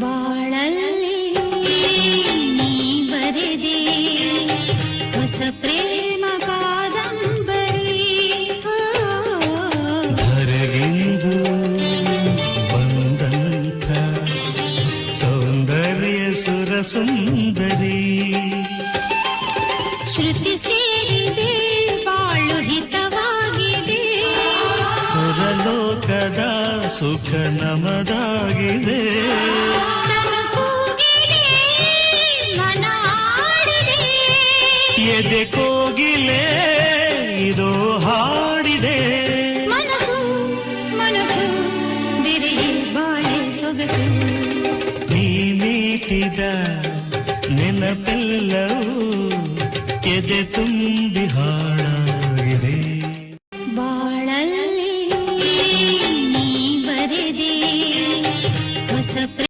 ಬಾಳಲ್ಲಿ ನೀ ಬರೆದೆ ಹೊಸ ಪ್ರೇಮ ಕಾದಂಬರಿ. ಧರೆಗಿಂದು ಬಂದಂಥ ಸೌಂದರ್ಯ ಸುರಸುಂದರಿ. ಶ್ರುತಿ ಸೇರಿದೆ ಬಾಳು ಹಿತವಾಗಿದೆ. ಸುರಲೋಕದ ಸುಖ ನಮದಾಗಿದೆ. ಮನ ಆಡಿದೆ ಎದೆ ಕೋಗಿಲೆ ಇದೋ ಹಾಡಿದೆ. ಮನಸ್ಸು ಮನಸ್ಸು ಬೆರೆ ಬಾಳೆ ಸೊಗಸು. ನೀ ಮೀಟಿದ ನೆನಪೆಲ್ಲವೂ ಎದೆ ತುಂಬ